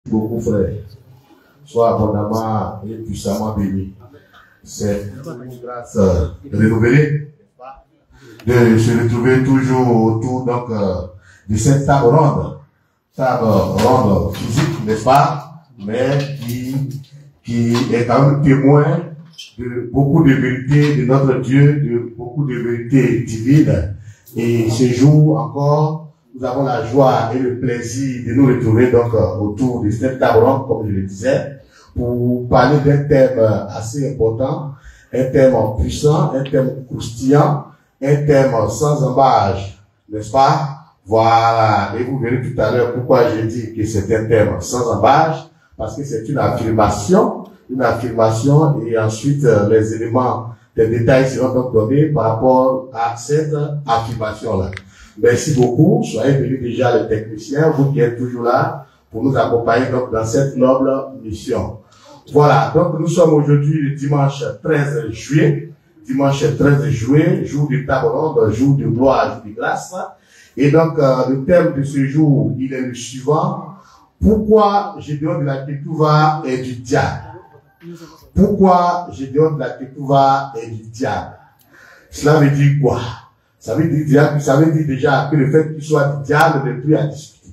Beaucoup, frère. Sois abondamment et puissamment béni. C'est une grâce renouvelée de se retrouver toujours autour donc, de cette table ronde physique, n'est-ce pas, mais qui est quand même témoin de beaucoup de vérités de notre Dieu, de beaucoup de vérités divines. Et ce jour encore, nous avons la joie et le plaisir de nous retrouver donc autour de cette table ronde, comme je le disais, pour parler d'un thème assez important, un thème puissant, un thème croustillant, un thème sans embâche, n'est-ce pas? Voilà, et vous verrez tout à l'heure pourquoi je dis que c'est un thème sans embâche, parce que c'est une affirmation, et ensuite les éléments, les détails seront donc donnés par rapport à cette affirmation-là. Merci beaucoup, soyez venus déjà les techniciens, vous qui êtes toujours là, pour nous accompagner donc dans cette noble mission. Voilà, donc nous sommes aujourd'hui le dimanche 13 juillet, jour de table ronde, jour de gloire et de grâce. Et donc le thème de ce jour, il est le suivant: pourquoi Gédéon de la Ketouva est du diable? Pourquoi Gédéon de la Ketouva est du diable? Cela veut dire quoi? Ça veut dire déjà que le fait qu'il soit du diable n'est plus à discuter.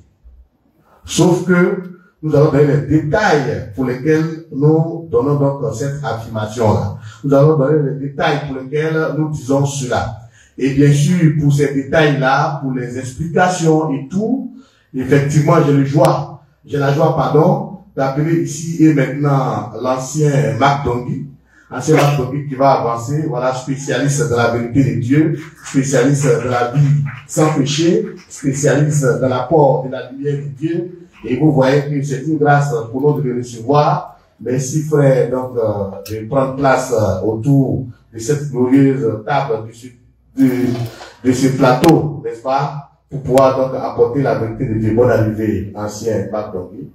Sauf que nous allons donner les détails pour lesquels nous donnons donc cette affirmation-là. Nous allons donner les détails pour lesquels nous disons cela. Et bien sûr, pour ces détails-là, pour les explications et tout, effectivement, j'ai la joie, d'appeler ici et maintenant l'ancien Marc Dongui, qui va avancer, voilà, spécialiste de la vérité de Dieu, spécialiste de la vie sans péché, spécialiste de l'apport de la lumière de Dieu. Et vous voyez que c'est une grâce pour nous de le recevoir. Merci frère, donc, de prendre place autour de cette glorieuse table, de ce plateau, n'est-ce pas, pour pouvoir donc apporter la vérité de Dieu. Bonne arrivée, ancien Marc Dongui.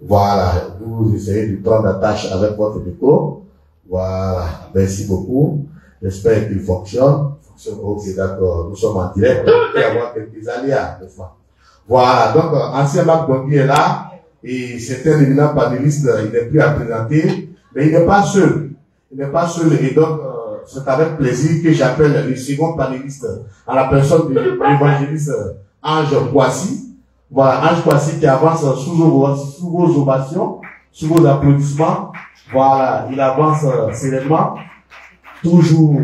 Voilà, vous essayez de prendre la tâche avec votre micro. Voilà, merci beaucoup. J'espère qu'il fonctionne. Ok, d'accord, nous sommes en direct. Il peut y avoir quelques aléas, n'est-ce pas? Voilà, donc, ancien Marc Dongui est là, et c'est un éminent panéliste, il n'est plus à présenter, mais il n'est pas seul. Et donc, c'est avec plaisir que j'appelle le second panéliste à la personne de l'évangéliste Ange Kwasi. Voilà, Ange Kwasi qui avance sous vos ovations, sous vos applaudissements. Voilà, il avance sereinement, toujours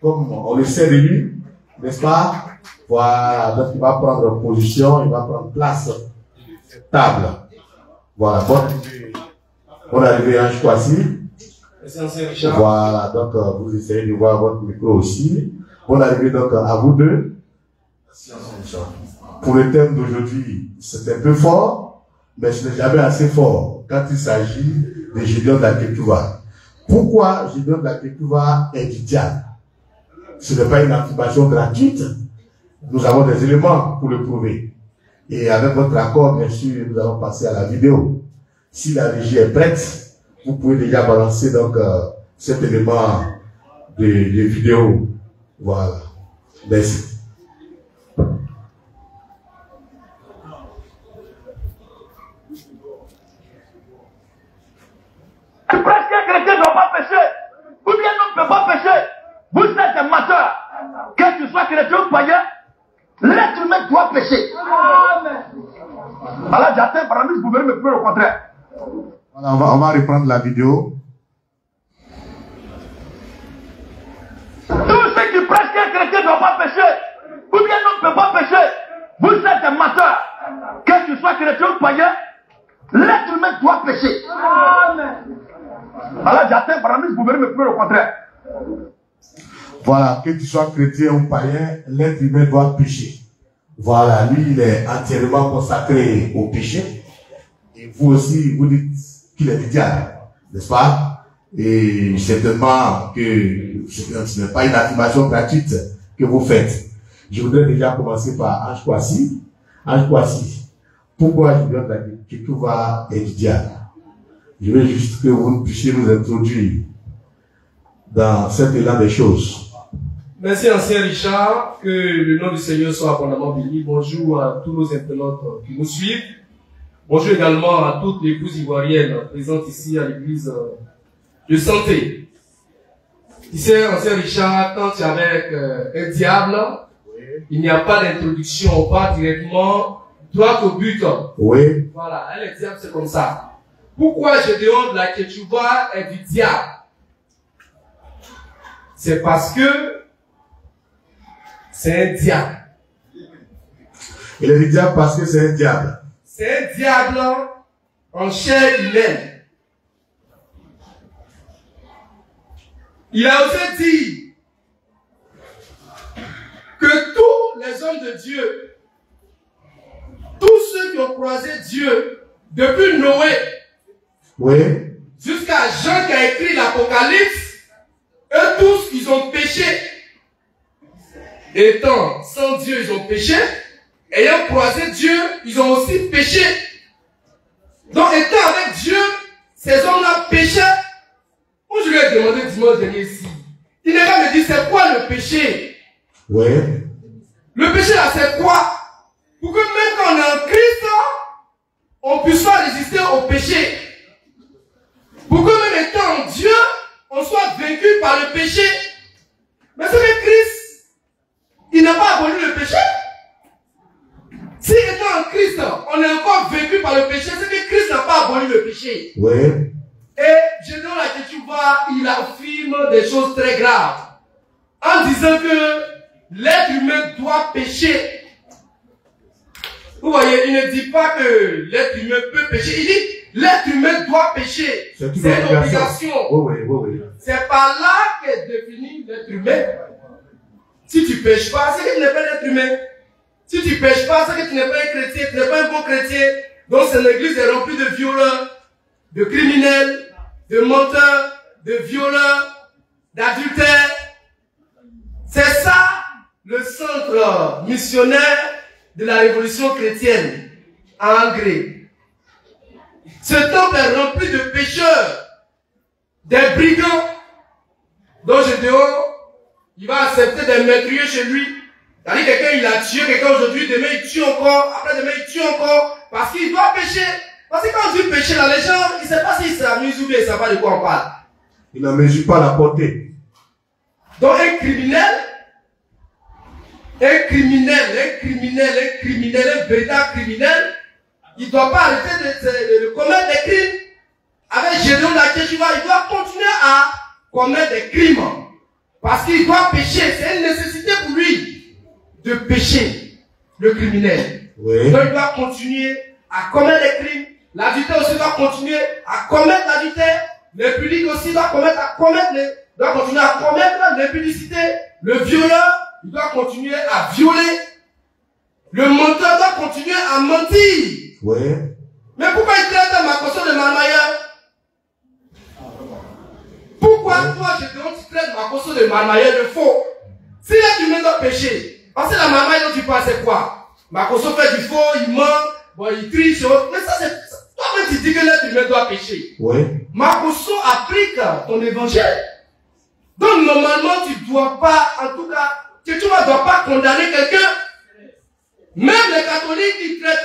comme on le sait de lui, n'est-ce pas? Voilà, donc il va prendre position, il va prendre place, table. Voilà, bonne arrivée Ange Kwasi. Voilà, donc vous essayez de voir votre micro aussi. Bonne arrivée donc à vous deux. Pour le thème d'aujourd'hui, c'est un peu fort, mais ce n'est jamais assez fort quand il s'agit de Gédéon de la Ketouva. Pourquoi Gédéon de la Ketouva est du diable? Ce n'est pas une affirmation gratuite. Nous avons des éléments pour le prouver. Et avec votre accord, bien sûr, nous allons passer à la vidéo. Si la régie est prête, vous pouvez déjà balancer donc cet élément de vidéo. Voilà. Merci. Presque un chrétien ne doit pas pécher, ou bien l'homme ne peut pas pécher. Vous êtes un menteur. Que tu sois chrétien ou païen, l'être humain doit pécher. Amen. Alors j'atteins par la mise, vous verrez me prouver le contraire. Voilà, on va reprendre la vidéo. Tous ceux qui prêchent qu'un chrétien ne doit pas pécher, ou bien l'homme ne peut pas pécher, vous êtes un menteur. Que tu sois chrétien ou païen, l'être humain doit pécher. Amen. Alors j'atteins par la mise, vous verrez me prouver le contraire. Voilà, que tu sois chrétien ou païen, l'être humain doit pécher. Voilà, lui, il est entièrement consacré au péché. Et vous aussi, vous dites qu'il est du diable, n'est-ce pas? Et certainement que ce n'est pas une affirmation gratuite que vous faites. Je voudrais déjà commencer par Ange Kwasi. Ange Kwasi, pourquoi Gédéon de la Ketouva est du diable? Je veux juste que vous puissiez nous introduire dans cet élan des choses. Merci ancien Richard, que le nom du Seigneur soit abondamment béni. Bonjour à tous nos internautes qui nous suivent. Bonjour également à toutes les épouses ivoiriennes présentes ici à l'église de santé. Tu sais, ancien Richard, quand tu es avec un diable, il n'y a pas d'introduction, on part directement droit au but. Oui. Voilà, le diable c'est comme ça. Pourquoi Gédéon de la Ketchouba est du diable? C'est parce que c'est un diable. Il est du diable parce que c'est un diable. C'est un diable en chair humaine. Il a osé dire que tous les hommes de Dieu, tous ceux qui ont croisé Dieu, depuis Noé, oui, jusqu'à Jean qui a écrit l'Apocalypse, eux tous, ils ont péché. Étant sans Dieu, ils ont péché. Ayant croisé Dieu, ils ont aussi péché. Donc, étant avec Dieu, ces hommes-là péchaient. Moi, je lui ai demandé dimanche dernier ici. Il n'est pas me dit, c'est quoi le péché? oui. Le péché là, c'est quoi? Pour que même quand on est en Christ, on puisse pas résister au péché. Pour que même étant en Dieu, on soit vaincu par le péché. Mais c'est que Christ, il n'a pas aboli le péché. Si étant en Christ, on est encore vaincu par le péché, c'est que Christ n'a pas aboli le péché. Oui. Et Gédéon la Ketchouba, il affirme des choses très graves. En disant que l'être humain doit pécher. Vous voyez, il ne dit pas que l'être humain peut pécher. Il dit l'être humain doit pécher. C'est une obligation. Oui, oui, oui, oui. C'est par là qu'est défini l'être humain. Si tu ne pêches pas, c'est que tu n'es pas l'être humain. Si tu ne pêches pas, c'est que tu n'es pas un chrétien, tu n'es pas un bon chrétien. Donc cette église est remplie de violeurs, de criminels, de menteurs, de violeurs, d'adultères. C'est ça le centre missionnaire de la révolution chrétienne en Hongrie. Ce temple est rempli de pécheurs, des brigands, dont Gédéon, il va accepter des meurtriers chez lui. C'est-à-dire quelqu'un, il a tué quelqu'un aujourd'hui, demain il tue encore, après demain il tue encore, parce qu'il doit pécher. Parce que quand on dit pécher, là, les gens, ils ne savent pas s'ils s'amusent ou bien ils ne savent pas de quoi on parle. Il ne mesure pas la portée. Donc un criminel, un véritable criminel, il ne doit pas arrêter de commettre des crimes. Avec Gédéon de la Ketchouba, il doit continuer à commettre des crimes. Parce qu'il doit pécher. C'est une nécessité pour lui de pécher, le criminel. Oui. Donc il doit continuer à commettre des crimes. L'adultère aussi doit continuer à commettre l'adultère. L'impudicité aussi doit continuer à commettre l'impudicité. Le violeur, il doit continuer à violer. Le menteur doit continuer à mentir. Oui. Mais pourquoi il traite Makosso de marmailleur? Pourquoi toi, Gédéon, tu traites Makosso de marmailleur de faux? Si là tu mets dans péché, parce que la marmaille dont tu parles, c'est quoi? Makosso fait du faux, il ment, bon, il triche, mais ça c'est... Toi-même tu dis que l'être humain doit pécher. Oui. Makosso applique ton évangile. Donc normalement tu ne dois pas, en tout cas, tu ne dois pas condamner quelqu'un. Même les catholiques qui traitent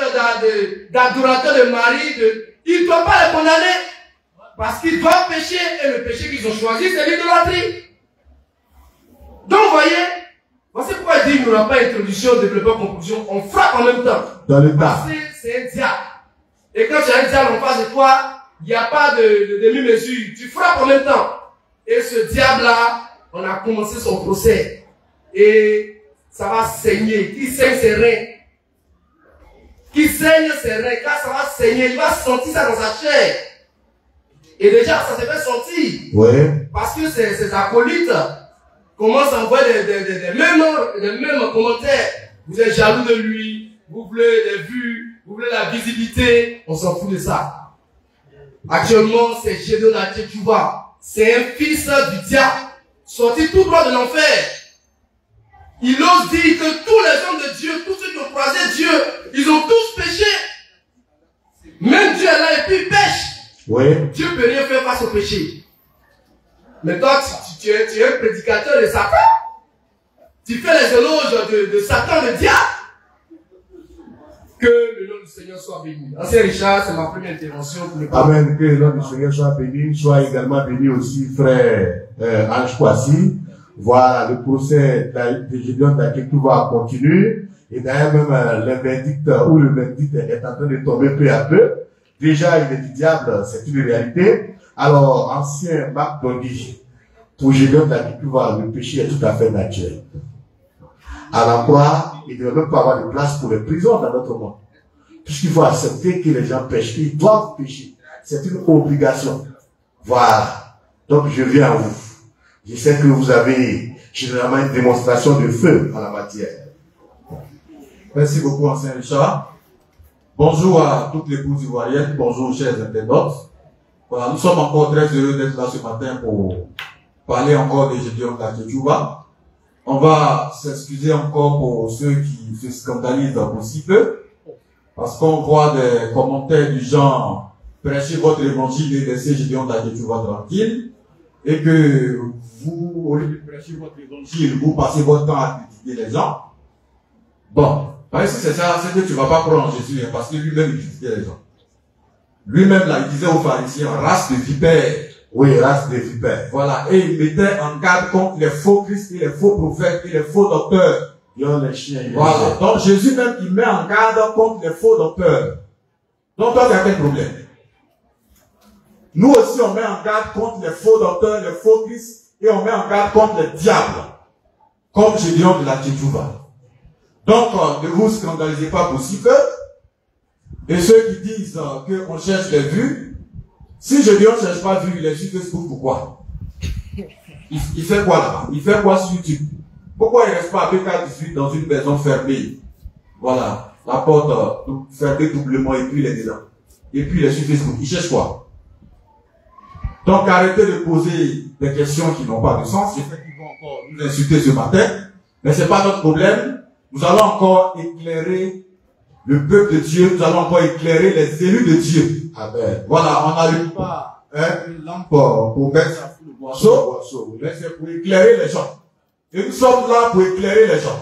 d'adorateurs de Marie, ils ne doivent pas les condamner. Parce qu'ils doivent pécher et le péché qu'ils ont choisi, c'est l'idolâtrie. Donc vous voyez, voici pourquoi il dit qu'il n'y aura pas introduction, développement, conclusion. On frappe en même temps. Dans le tas. Parce que c'est un diable. Et quand tu as un diable en face de toi, il n'y a pas de demi-mesure. Tu frappes en même temps. Et ce diable-là, on a commencé son procès. Et ça va saigner. Qui saigne ses reins. Qui saigne ses reins. Quand ça va saigner, il va sentir ça dans sa chair. Et déjà, ça se fait sentir. Oui. Parce que ces acolytes commencent à envoyer des mêmes commentaires. Vous êtes jaloux de lui. Vous voulez les vues. Vous voulez la visibilité. On s'en fout de ça. Actuellement, c'est Gédéon la Ketchouba. C'est un fils du diable. Sorti tout droit de l'enfer. Il ose dire que tous les hommes de Dieu, tous ceux qui ont croisé Dieu, ils ont tous péché. Même Dieu est là et puis il pêche. Oui. Dieu ne peut rien faire face au péché. Mais toi, tu es un prédicateur de Satan. Tu fais les éloges de Satan, le diable. Que le nom du Seigneur soit béni. Ancien Richard, c'est ma première intervention. Amen. Que le nom du Seigneur soit béni. Soit également béni aussi frère Ange Kwasi. Voilà, le procès de Gédéon va continuer. Et d'ailleurs, même le verdict est en train de tomber peu à peu. Déjà, il est du diable, c'est une réalité. Alors, ancien Marc Dondi, pour Gédéon le péché est tout à fait naturel. À l'endroit, il ne devrait même pas avoir de place pour les prisons dans notre monde. Puisqu'il faut accepter que les gens pêchent, qu'ils doivent pécher. C'est une obligation. Voilà. Donc, je viens à vous. Je sais que vous avez généralement une démonstration de feu en la matière. Merci beaucoup, ancien Richard. Bonjour à toutes les épouses ivoiriennes. Bonjour, chers internautes. Voilà, nous sommes encore très heureux d'être là ce matin pour parler encore de Gédéon Kakechuba. On va s'excuser encore pour ceux qui se scandalisent un petit peu, parce qu'on voit des commentaires du genre « Prêchez votre évangile et laissez Gédéon Kakechuba tranquille », et que vous, au lieu de prêcher votre évangile, vous passez votre temps à critiquer les gens. Bon, parce que c'est ça, c'est que tu vas pas prendre Jésus, hein, parce que lui-même il critiquait les gens. Lui-même là, il disait aux pharisiens, race de vipères. Oui, race de vipères. Voilà, et il mettait en garde contre les faux Christ et les faux prophètes et les faux docteurs. Les chiens, voilà, donc Jésus même, il met en garde contre les faux docteurs. Donc toi, il y a quel problème? Nous aussi, on met en garde contre les faux docteurs, les faux Christ, et on met en garde contre les diables, comme Gédéon de la Tchétchouva. Donc, ne vous scandalisez pas pour si peu. Et ceux qui disent qu'on cherche les vues, si Gédéon ne cherche pas vues, il est sur Facebook, pourquoi? Il fait quoi là-bas? Il fait quoi sur YouTube? Pourquoi il ne reste pas à PK18 dans une maison fermée? Voilà, la porte fermée doublement et puis il est dedans. Et puis il est sur Facebook. Il cherche quoi? Donc arrêtez de poser des questions qui n'ont pas de sens. Je sais qu'ils vont encore nous insulter ce matin, mais ce n'est pas notre problème. Nous allons encore éclairer le peuple de Dieu, nous allons encore éclairer les élus de Dieu. Amen. Voilà, on n'allume pas une lampe pour mettre ça sous le boisseau, mais c'est pour éclairer les gens. Et nous sommes là pour éclairer les gens.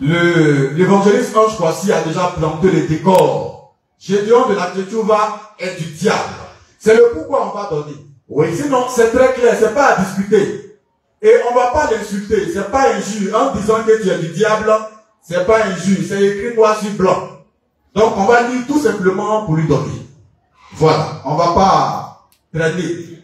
L'évangéliste Ange Kwasi a déjà planté les décors. Gédéon de la Tchétchouva est du diable. C'est le pourquoi on va donner. Oui. Sinon, c'est très clair, c'est pas à discuter. Et on va pas l'insulter, c'est pas injure. En disant que tu es du diable, c'est pas injure, c'est écrit noir sur blanc. Donc on va lire tout simplement pour lui donner. Voilà, on va pas traiter.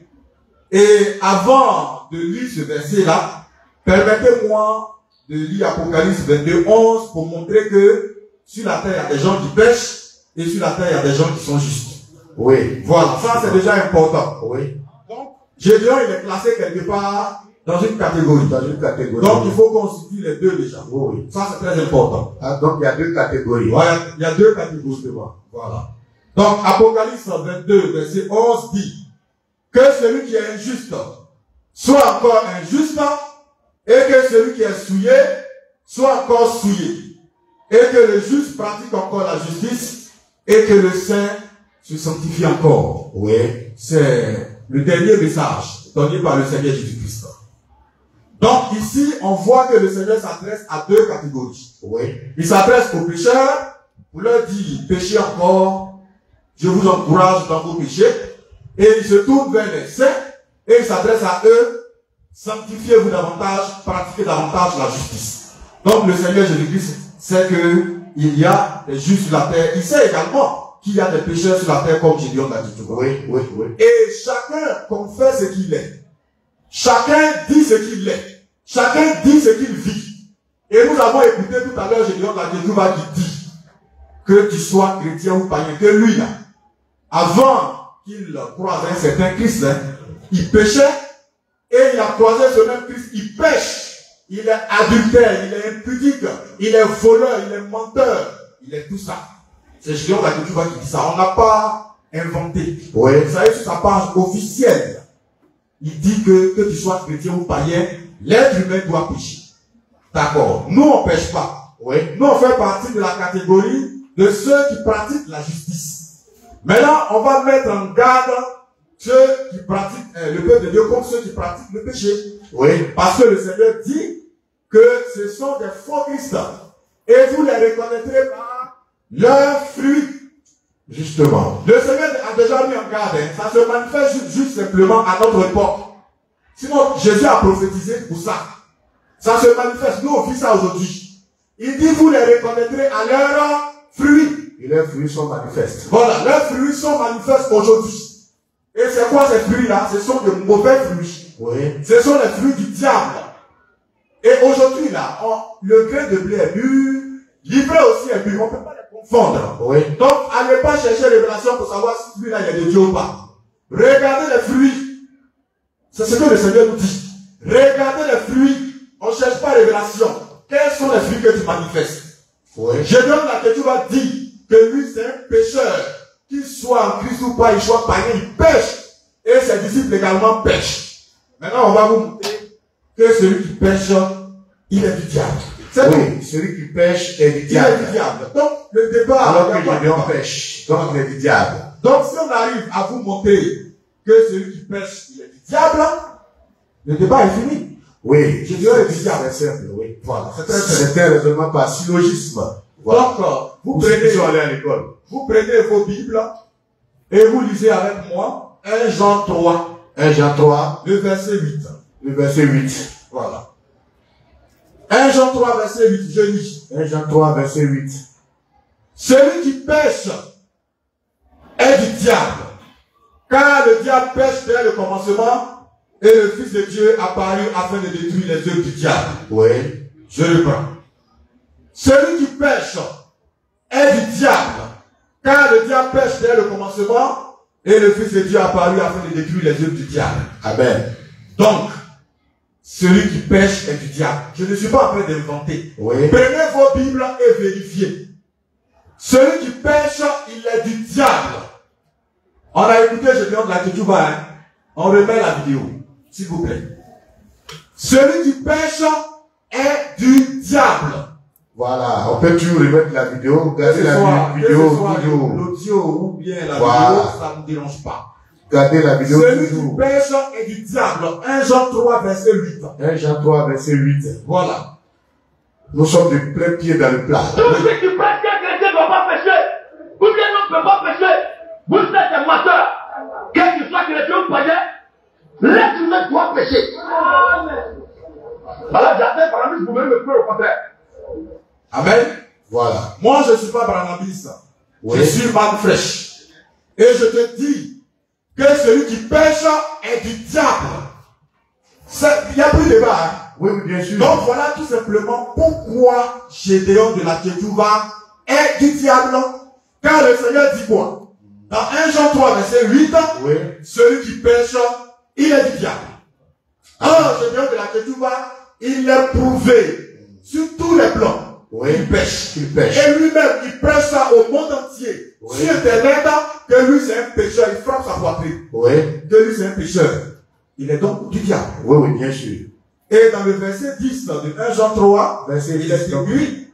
Et avant de lire ce verset-là, permettez-moi de lire Apocalypse 22, 11 pour montrer que sur la terre, il y a des gens qui pêchent et sur la terre, il y a des gens qui sont justes. Oui. Voilà, ça c'est déjà important. Oui. Donc, Gédéon, il est classé quelque part dans une catégorie. Donc, il faut qu'on situe les deux déjà. Oui. Ça, c'est très important. Ah, donc, il y a deux catégories. Ouais, il y a deux catégories devant. Voilà. Donc, Apocalypse 22, verset 11 dit que celui qui est injuste soit encore injuste et que celui qui est souillé soit encore souillé. Et que le juste pratique encore la justice et que le saint se sanctifie encore. Oui. C'est le dernier message donné par le Seigneur Jésus-Christ. Donc ici, on voit que le Seigneur s'adresse à deux catégories. Oui. Il s'adresse aux pécheurs pour leur dire, péchez encore, je vous encourage dans vos péchés. Et il se tourne vers les saints et il s'adresse à eux, sanctifiez-vous davantage, pratiquez davantage la justice. Donc le Seigneur Jésus-Christ sait qu'il y a des justes sur la terre. Il sait également qu'il y a des pécheurs sur la terre comme Gédéon l'a dit. Oui, oui, oui. Et chacun confesse ce qu'il est. Chacun dit ce qu'il est. Chacun dit ce qu'il vit. Et nous avons écouté tout à l'heure Gédéon Kakechuba qui dit que tu sois chrétien ou païen, que lui là, avant qu'il croise un certain Christ, hein, il péchait et il a croisé ce même Christ, il pêche. Il est adultère, il est impudique, il est voleur, il est menteur, il est tout ça. C'est Gédéon Kakechuba qui dit ça. On n'a pas inventé. Oui. Vous savez, sur sa page officielle, il dit que tu sois chrétien ou païen, l'être humain doit pécher. D'accord. Nous, on ne pêche pas. Oui. Nous, on fait partie de la catégorie de ceux qui pratiquent la justice. Maintenant, on va mettre en garde ceux qui pratiquent le peuple de Dieu contre ceux qui pratiquent le péché. Oui. Parce que le Seigneur dit que ce sont des faux Christ. Et vous les reconnaîtrez par leurs fruits. Justement. Le Seigneur a déjà mis en garde. Ça se manifeste juste simplement à notre époque. Sinon, Jésus a prophétisé pour ça. Ça se manifeste. Nous, on vit ça aujourd'hui. Il dit, vous les reconnaîtrez à leurs fruits. Et leurs fruits sont manifestes. Voilà, leurs fruits sont manifestes aujourd'hui. Et c'est quoi ces fruits-là? Ce sont de mauvais fruits. Oui. Ce sont les fruits du diable. Et aujourd'hui, là, le grain de blé est mûr, l'ivraie aussi est mûr. On ne peut pas les confondre. Oui. Donc, allez pas chercher révélation pour savoir si celui-là, il y a de Dieu ou pas. Regardez les fruits. C'est ce que le Seigneur nous dit. Regardez les fruits. On ne cherche pas révélation. Quels sont les fruits que tu manifestes? Oui. Gédéon là que tu vas dire que lui c'est un pécheur. Qu'il soit en Christ ou pas, il soit païen, il pêche. Et ses disciples également pêchent. Maintenant, on va vous montrer que celui qui pêche, il est du diable. C'est oui, celui qui pêche est du il est diable. du diable. Donc, le débat... Alors que Gédéon pêche, donc il est du diable. Donc, si on arrive à vous montrer que celui qui pêche, il est du diable, le débat est fini. Oui, Gédéon est du diable. c'est simple, oui. Voilà, c'est très simple. C'est un raisonnement par syllogisme. Voilà. Donc, vous Pour ceux qui prenez... sont allés à l'école. Vous prenez vos Bibles et vous lisez avec moi 1 Jean 3, 1 Jean 3, le verset 8. le verset 8. Voilà. 1 Jean 3, verset 8, je lis. 1 Jean 3, verset 8. Celui qui pêche est du diable, car le diable pêche dès le commencement et le Fils de Dieu apparut afin de détruire les œuvres du diable. Oui. Je reprends. Celui qui pêche est du diable, car le diable pêche dès le commencement et le Fils de Dieu apparut afin de détruire les œuvres du diable. Amen. Donc, celui qui pêche est du diable. Je ne suis pas en train d'inventer. Oui. Prenez vos Bibles et vérifiez. Celui qui pêche, il est du diable. On a écouté Gédéon de la Ketouba, hein? On remet la vidéo, s'il vous plaît. Celui qui pêche est du diable. Voilà, on peut toujours remettre la vidéo, regardez la vidéo toujours. L'audio ou bien la Voilà. vidéo, ça ne me dérange pas. Regardez la vidéo Celui qui toujours. pêche est du diable. 1 Jean 3, verset 8. 1 Jean 3, verset 8. Voilà. Nous sommes de plein pied dans le plat. Tous ceux qui prêchent qu'un chrétien ne doit pas pécher, ou bien ne peut pas pécher, vous êtes des menteurs. Quel qu'il soit chrétien ou païen, l'être humain doit pécher. Alors j'attends par exemple, vous pouvez me faire au contraire. Amen. Voilà. Moi, je ne suis pas branabiste. Oui. Je suis manne fraîche. Et je te dis que celui qui pêche est du diable. Il n'y a plus de débat. Hein? Oui, oui, bien sûr. Donc voilà tout simplement pourquoi Gédéon de la Ketouba est du diable. Car le Seigneur dit quoi? Dans 1 Jean 3, verset 8, Oui. celui qui pêche, il est du diable. Or, Gédéon de la Ketouba, il est prouvé sur tous les plans. Oui. Il pêche. Il pêche. Et lui-même, il prêche ça au monde entier. Oui. Sur Internet, que lui c'est un pécheur, il frappe sa poitrine. Oui. Que lui c'est un pécheur. Il est donc du diable. Oui, oui, bien sûr. Et dans le verset 10 de 1 Jean 3, Verset il est 10, donc. dit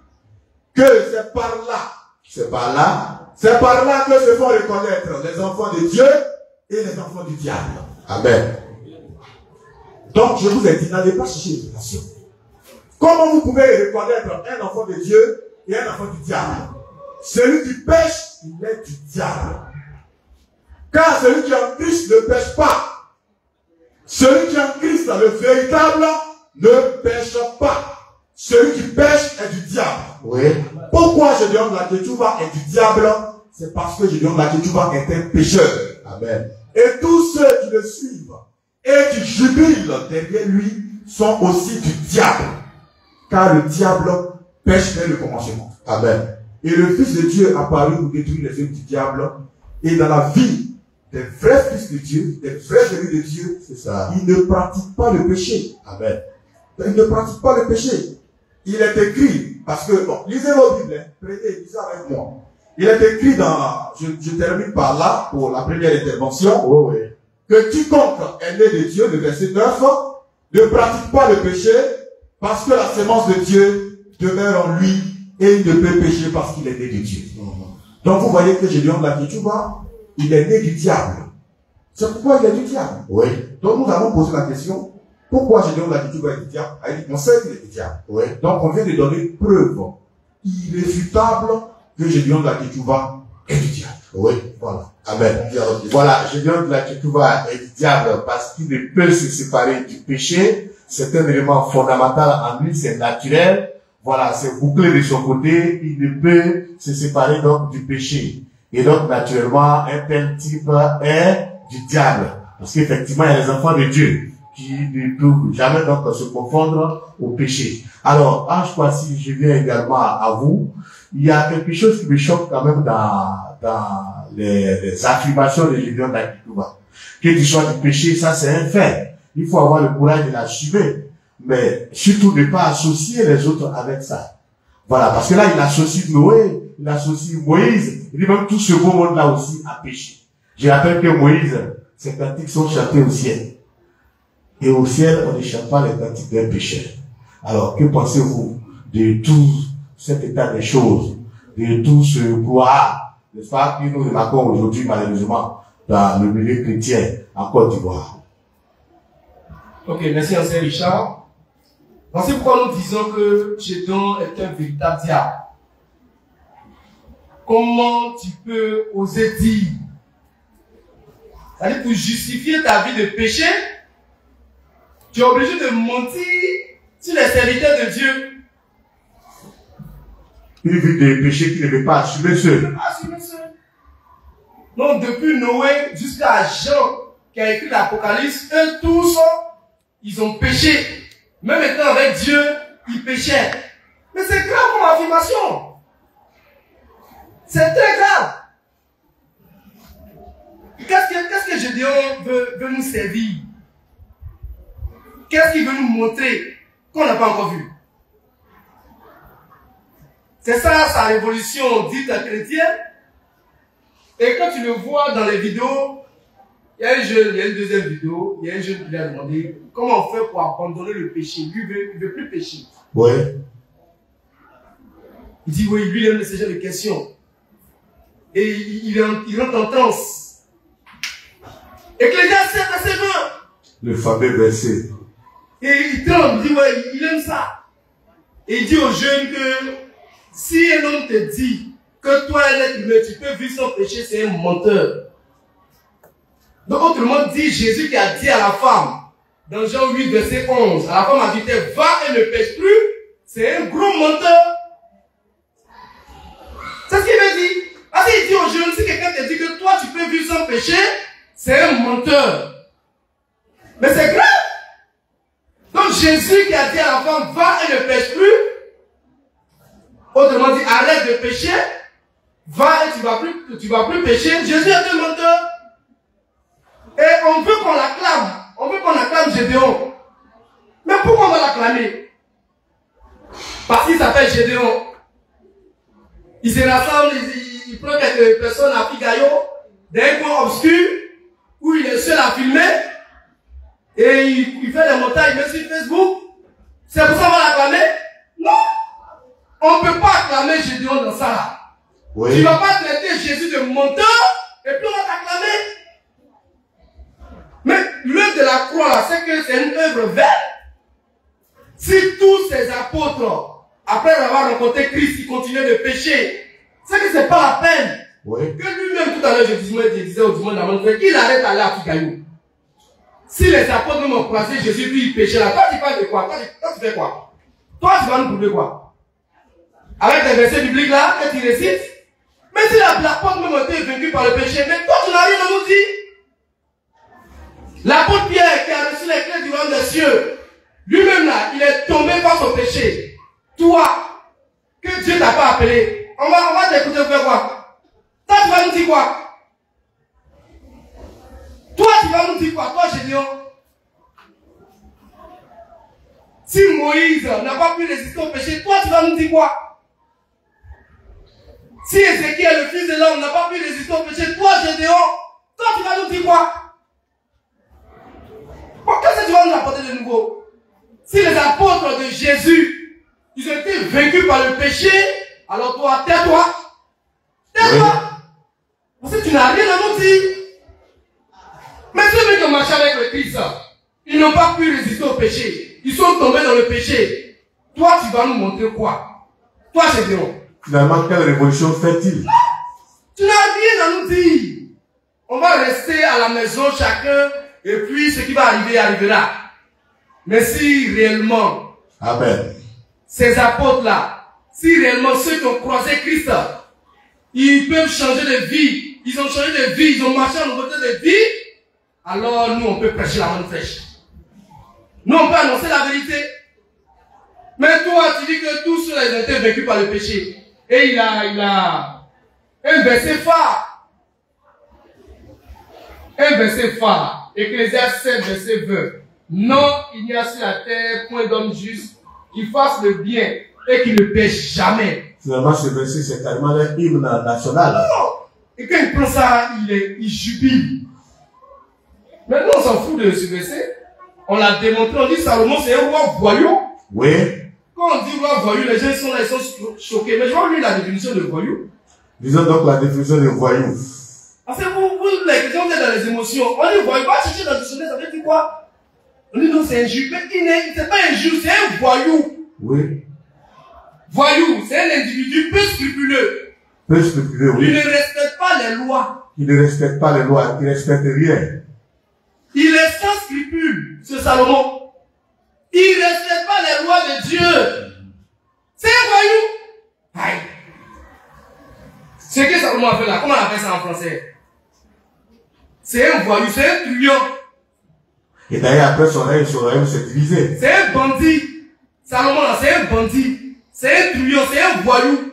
que c'est par là, C'est par là. c'est par là que se font reconnaître les enfants de Dieu et les enfants du diable. Amen. Donc je vous ai dit, n'allez pas chercher l'éducation. Comment vous pouvez reconnaître un enfant de Dieu et un enfant du diable? Celui qui pêche, il est du diable. Car celui qui est en Christ ne pêche pas. Celui qui est en Christ, le véritable, ne pêche pas. Celui qui pêche est du diable. Oui. Pourquoi Gédéon de la Ketouba est du diable? C'est parce que Gédéon de la Ketouba est un pécheur. Amen. Et tous ceux qui le suivent et qui jubilent derrière lui sont aussi du diable. Car le diable pêche dès le commencement. Amen. Et le Fils de Dieu apparu pour détruire les œuvres du diable. Et dans la vie des vrais fils de Dieu, des vrais élus de Dieu, C'est ça. ils ne pratiquent pas le péché. Amen. Ils ne pratiquent pas le péché. Il est écrit, parce que, bon, lisez vos Bibles, hein, prenez, lisez avec moi. Il est écrit dans, je termine par là, pour la première intervention, Oui, oui. que quiconque est né de Dieu, le verset 9, ne pratique pas le péché, parce que la sémence de Dieu demeure en lui, et il ne peut pécher parce qu'il est né de Dieu. Donc vous voyez que Gédéon de la Ketouba, il est né du diable. C'est pourquoi il est du diable. Oui. Donc nous avons posé la question, pourquoi Gédéon de la Ketouba est du diable? On sait qu'il est du diable. Oui. Donc on vient de donner preuve irréfutable que Gédéon de la Ketouva est du diable. Oui, voilà. Amen. Voilà, Gédéon de la Ketouva est du diable parce qu'il ne peut se séparer du péché. C'est un élément fondamental en lui, c'est naturel. Voilà, c'est bouclé de son côté. Il ne peut se séparer donc du péché. Et donc, naturellement, un tel type est du diable. Parce qu'effectivement, il y a les enfants de Dieu qui ne peuvent jamais donc se confondre au péché. Alors, je crois si je viens également à vous, il y a quelque chose qui me choque quand même dans les affirmations de Gédéon de la Ketouva. Que tu sois du péché, ça c'est un fait. Il faut avoir le courage de l'assumer. Mais surtout ne pas associer les autres avec ça. Voilà, parce que là, il associe Noé, il associe Moïse, il dit même tout ce beau monde-là aussi a péché. Je rappelle que Moïse, ses cantiques sont chantés au ciel. Et au ciel, on ne chante pas les cantiques d'un pécheur. Alors, que pensez-vous de tout cet état des choses, de tout ce brouhaha, n'est-ce pas, que nous remarquons aujourd'hui, malheureusement, dans le milieu chrétien en Côte d'Ivoire? Ok, merci Ancien Richard. C'est pourquoi nous disons que Gédéon est un véritable diable. Comment tu peux oser dire? C'est-à-dire, pour justifier ta vie de péché, tu es obligé de mentir sur les serviteurs de Dieu. Une vie de péché qui ne veut pas assumer seul. Donc, depuis Noé jusqu'à Jean, qui a écrit l'Apocalypse, eux tous, ils ont péché. Même étant avec Dieu, ils péchaient. Mais c'est grave comme affirmation. C'est très grave. Qu'est-ce que Gédéon veut nous servir? Qu'est-ce qu'il veut nous montrer qu'on n'a pas encore vu? C'est ça sa révolution dite chrétienne. Et quand tu le vois dans les vidéos, il y a un jeune, il y a une deuxième vidéo, il y a un jeune qui lui a demandé comment on fait pour abandonner le péché. Lui, il ne veut plus pécher. Ouais. Il dit oui, lui, il aime ce genre de questions. Et il rentre en transe. Ecclésiaste 7, verset 20. Le fameux verset. Et il tremble, il dit ouais, il aime ça. Et il dit aux jeunes que si un homme te dit que toi, un être humain, tu peux vivre sans péché, c'est un menteur. Donc, autrement dit, Jésus qui a dit à la femme, dans Jean 8, verset 11, à la femme a dit, va et ne pêche plus, c'est un gros menteur. C'est ce qu'il veut dire. Parce qu'il dit aux jeunes, si quelqu'un te dit que toi, tu peux vivre sans péché, c'est un menteur. Mais c'est grave. Donc, Jésus qui a dit à la femme, va et ne pêche plus, autrement dit, arrête de pécher, va et tu vas plus pécher. Jésus est un menteur. Et on veut qu'on l'acclame. On veut qu'on acclame Gédéon. Mais pourquoi on va l'acclamer? Parce qu'il s'appelle Gédéon. Il se rassemble, il prend quelques personnes à Figayo, d'un coin obscur, où il est seul à filmer, et il fait des montagnes, il met sur Facebook. C'est pour ça qu'on va l'acclamer? Non! On ne peut pas acclamer Gédéon dans ça. Oui. Tu ne vas pas traiter Jésus de menteur, et puis on va t'acclamer. Mais l'œuvre de la croix, là, c'est que c'est une œuvre verte. Si tous ces apôtres, après avoir rencontré Christ, ils continuaient de pécher, c'est que c'est pas la peine. Oui. Que lui-même, tout à l'heure, je disais au dimanche d'avant, qu'il arrête d'aller à Figayo. Si les apôtres m'ont croisé Jésus, lui, il péchait là. Toi, tu parles de quoi? Toi, tu fais quoi? Toi, tu vas nous prouver quoi? Avec des versets bibliques là, que tu récites. Mais si l'apôtre même a été vaincu par le péché, mais toi, tu n'as rien à nous dire. L'apôtre Pierre qui a reçu les clés du royaume des cieux, lui-même là, il est tombé face au péché. Toi, que Dieu t'a pas appelé, on va t'écouter faire quoi? Toi, tu vas nous dire quoi? Toi, tu vas nous dire quoi? Toi, Gédéon. Si Moïse n'a pas pu résister au péché, toi, tu vas nous dire quoi? Si Ézéchiel, le fils de l'homme, n'a pas pu résister au péché, toi, Gédéon, toi, tu vas nous dire quoi? Qu'est-ce que tu vas nous apporter de nouveau? Si les apôtres de Jésus, ils ont été vaincus par le péché, alors toi, tais-toi. Tais-toi. Parce que tu n'as rien à nous dire. Mais ceux qui ont marché avec le Christ, ils n'ont pas pu résister au péché. Ils sont tombés dans le péché. Toi, tu vas nous montrer quoi? Toi, Gédéon. Finalement, quelle révolution fait-il? Tu n'as rien à nous dire. On va rester à la maison chacun et puis ce qui va arriver arrivera. Mais si réellement, Amen. ces apôtres-là, si réellement ceux qui ont croisé Christ, ils peuvent changer de vie, ils ont changé de vie, ils ont marché en nouveauté de vie, alors nous on peut prêcher la bonne fraîche. Nous on peut annoncer la vérité. Mais toi tu dis que tous ceux-là ils ont été vaincus par le péché. Et il a un verset phare. Un verset phare. Ecclésiaste 7, verset 20. Non, il n'y a sur la terre point d'homme juste qui fasse le bien et qui ne pêche jamais. Finalement, ce verset, c'est carrément un hymne national. Non. Et quand il prend ça, il jubile. Maintenant, on s'en fout de ce verset. On l'a démontré, on dit Salomon, c'est un roi voyou. Oui. Quand on dit roi voyou, les gens sont là, ils sont choqués. Mais je vais lire la définition de voyou. Disons donc la définition de voyou. Parce que vous, les chrétiens, vous êtes dans les émotions. On dit voyou, va chercher dans le dictionnaire, ça veut dire quoi? On dit non, c'est un juge. Mais c'est pas un juge, c'est un voyou. Oui. Voyou, c'est un individu peu scrupuleux. Peu scrupuleux, oui. Il ne respecte pas les lois. Il ne respecte pas les lois, il ne respecte rien. Il est sans scrupule, ce Salomon. Il ne respecte pas les lois de Dieu. C'est un voyou. Aïe. Ce que Salomon a fait là, comment on appelle ça en français? C'est un voyou, c'est un truand. Et d'ailleurs, après son règne s'est divisé. C'est un bandit. Salomon là, c'est un bandit. C'est un truand, c'est un voyou.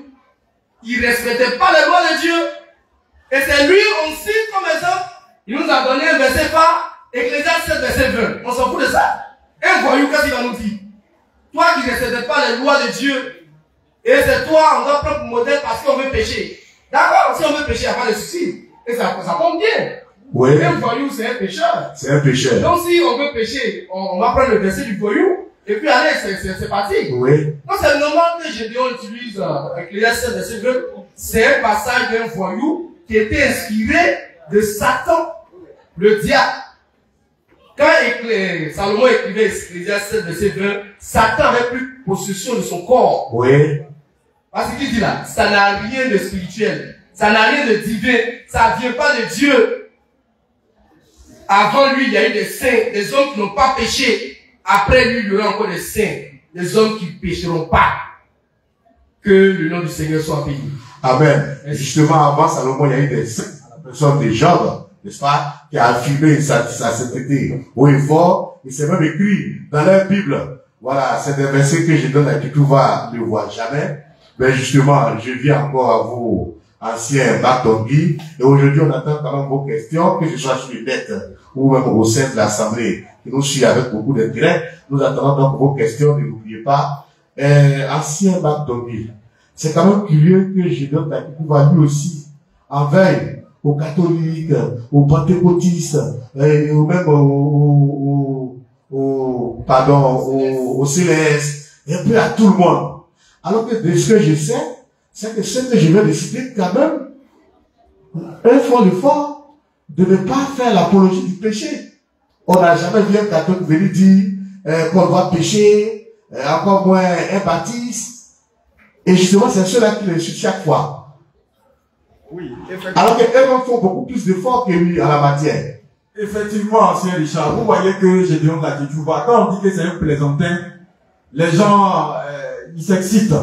Il ne respectait pas les lois de Dieu. Et c'est lui, on cite comme exemple. Il nous a donné un verset phare, Ecclésiaste 7, verset 20. On s'en fout de ça. Un voyou, qu'est-ce qu'il va nous dire? Toi qui ne respectes pas les lois de Dieu, et c'est toi, on doit prendre pour modèle parce qu'on veut pécher. D'accord, si on veut pécher, il n'y a pas de souci. Et ça tombe bien. Oui. Un voyou, c'est un pécheur. C'est un pécheur. Donc si on veut pécher, on va prendre le verset du voyou, et puis allez, c'est parti. Oui. Donc c'est normal que Gédéon utilise Ecclésiaste 7, verset 20. C'est un passage d'un voyou qui était inspiré de Satan, le diable. Quand Salomon écrivait Ecclésiaste 7, verset 20, Satan avait pris possession de son corps. Oui. Parce qu'il dit là, ça n'a rien de spirituel, ça n'a rien de divin, ça ne vient pas de Dieu. Avant lui, il y a eu des saints, des hommes qui n'ont pas péché. Après lui, il y aura encore des saints, des hommes qui ne pécheront pas. Que le nom du Seigneur soit béni. Amen. Et justement, avant Salomon, il y a eu des saints, la personne de Job, n'est-ce pas, qui a affirmé sa sainteté haut et fort. Et c'est même écrit dans la Bible. Voilà, c'est des versets que je donne à qui tout va ne voir jamais. Mais justement, je viens encore à vous, anciens Batongui, et aujourd'hui on attend quand même vos questions, que ce soit sur le net ou même au sein de l'Assemblée, qui nous suit avec beaucoup d'intérêt. Nous attendons donc vos questions, ne l'oubliez pas. Ancien Batongui, c'est quand même curieux que je donne à qui va lui aussi, en veille aux catholiques, aux pentecôtistes, et même aux célestes, et un peu à tout le monde. Alors que de ce que je sais, c'est que ce que je vais décider quand même, un fois de fort, de ne pas faire l'apologie du péché. On n'a jamais vu un catholique venir dire qu'on doit pécher, encore moins un baptiste. Et justement, c'est ceux-là qui le suivent chaque fois. Oui, alors qu'eux font beaucoup plus d'efforts que lui en la matière. Effectivement, ancien Richard, vous voyez que j'ai dit la Tchouva. Quand on dit que c'est un plaisantin, les gens, ils s'excitent.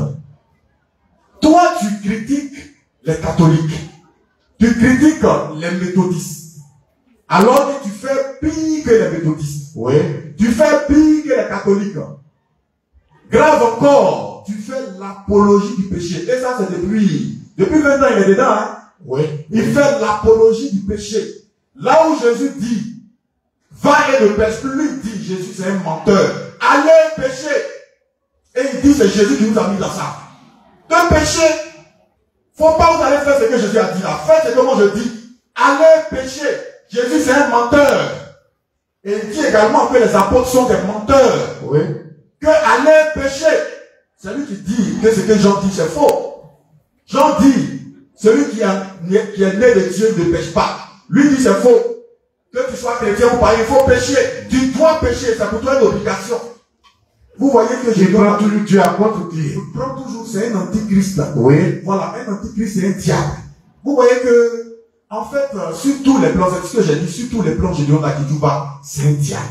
Toi, tu critiques les catholiques. Tu critiques les méthodistes. Alors que tu fais pire que les méthodistes. Oui. Tu fais pire que les catholiques. Grave encore, tu fais l'apologie du péché. Et ça, c'est depuis 20 ans, il est dedans, hein. Oui. Il fait l'apologie du péché. Là où Jésus dit, va et ne pêche plus, lui dit, Jésus c'est un menteur. Allez pécher. Et il dit, c'est Jésus qui nous a mis dans ça. De pécher. Faut pas vous allez faire ce que Jésus a dit là. Faites ce que moi je dis. Allez pécher. Jésus c'est un menteur. Et il dit également que les apôtres sont des menteurs. Oui. Que allez pécher. C'est lui qui dit que ce que Jean dit c'est faux. Jean dit, celui qui est né de Dieu ne pêche pas. Lui dit c'est faux. Que tu sois chrétien ou pas, il faut pécher. Tu dois pécher, c'est pour toi une obligation. Vous voyez que il prend toujours Dieu à contre-pied. Il prend toujours, c'est un antichrist. Oui. Voilà, un antichrist, c'est un diable. Vous voyez que, en fait, sur tous les plans, c'est ce que j'ai dit, sur tous les plans, Gédéon Akituba, c'est un diable.